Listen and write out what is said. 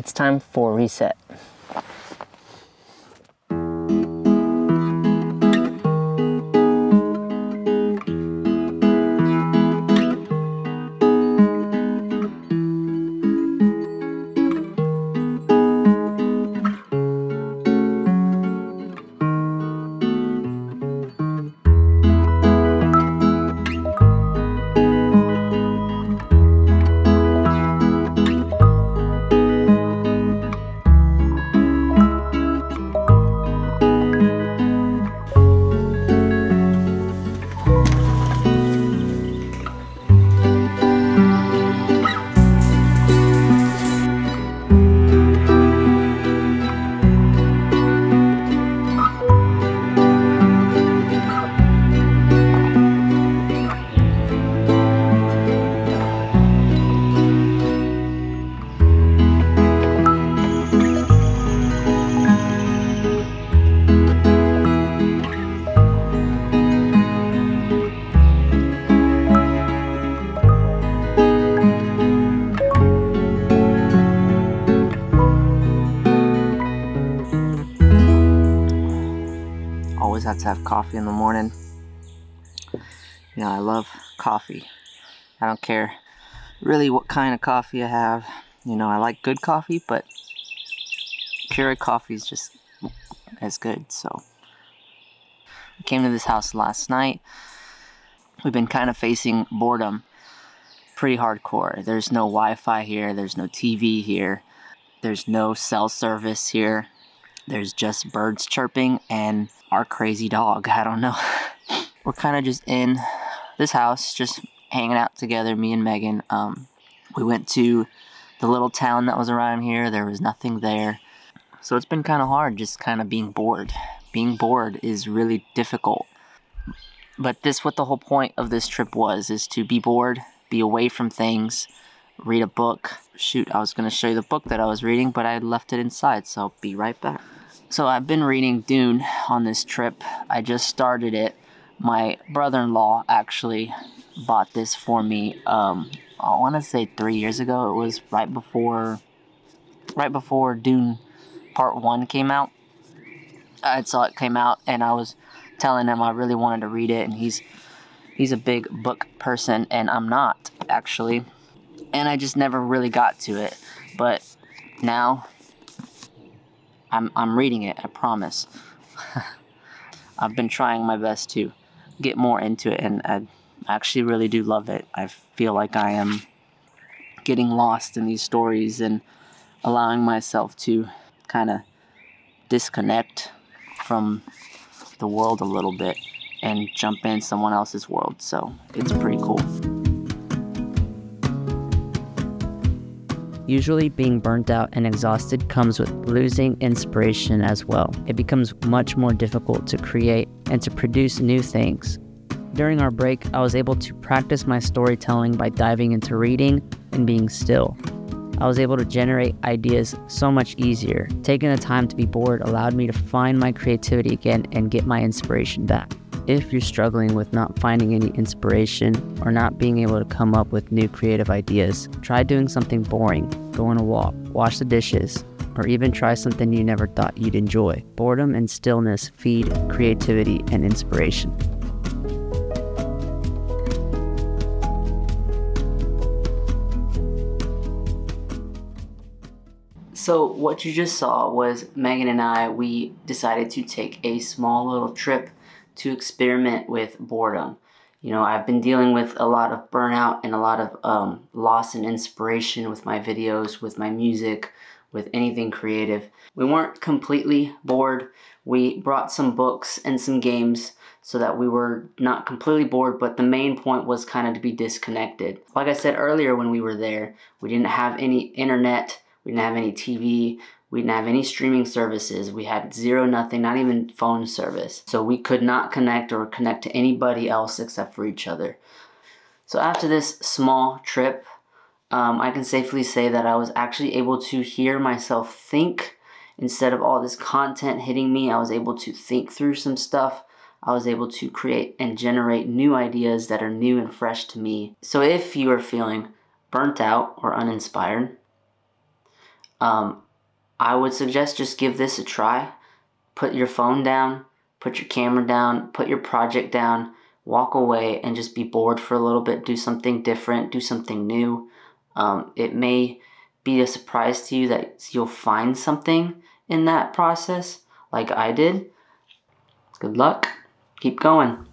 it's time for a reset. Always have to have coffee in the morning. You know, I love coffee. I don't care really what kind of coffee I have. You know, I like good coffee, but Keurig coffee is just as good. So we came to this house last night. We've been kind of facing boredom pretty hardcore. There's no Wi-Fi here. There's no TV here. There's no cell service here. There's just birds chirping and our crazy dog. I don't know. We're kind of just in this house, just hanging out together, me and Megan. We went to the little town that was around here. There was nothing there. So it's been kind of hard just kind of being bored. Being bored is really difficult. But this, what the whole point of this trip was, is to be bored, be away from things, read a book. Shoot, I was going to show you the book that I was reading, but I left it inside, so I'll be right back. So I've been reading Dune on this trip. I just started it. My brother-in-law actually bought this for me, I want to say 3 years ago. It was right before Dune Part 1 came out. I saw it came out, and I was telling him I really wanted to read it, and he's a big book person, and I'm not, actually. And I just never really got to it. But now I'm reading it, I promise. I've been trying my best to get more into it, and I actually really do love it. I feel like I am getting lost in these stories and allowing myself to kind of disconnect from the world a little bit and jump in someone else's world. So it's pretty cool. Usually being burnt out and exhausted comes with losing inspiration as well. It becomes much more difficult to create and to produce new things. During our break, I was able to practice my storytelling by diving into reading and being still. I was able to generate ideas so much easier. Taking the time to be bored allowed me to find my creativity again and get my inspiration back. If you're struggling with not finding any inspiration or not being able to come up with new creative ideas, try doing something boring, go on a walk, wash the dishes, or even try something you never thought you'd enjoy. Boredom and stillness feed creativity and inspiration. So what you just saw was Megan and I, we decided to take a small little trip to experiment with boredom. You know, I've been dealing with a lot of burnout and a lot of loss in inspiration with my videos, with my music, with anything creative. We weren't completely bored. We brought some books and some games so that we were not completely bored, but the main point was kind of to be disconnected. Like I said earlier when we were there, we didn't have any internet, we didn't have any TV, we didn't have any streaming services. We had zero, nothing, not even phone service. So we could not connect or connect to anybody else except for each other. So after this small trip, I can safely say that I was actually able to hear myself think. Instead of all this content hitting me, I was able to think through some stuff. I was able to create and generate new ideas that are new and fresh to me. So if you are feeling burnt out or uninspired, I would suggest just give this a try. Put your phone down, put your camera down, put your project down, walk away and just be bored for a little bit. Do something different, do something new. It may be a surprise to you that you'll find something in that process like I did. Good luck. Keep going.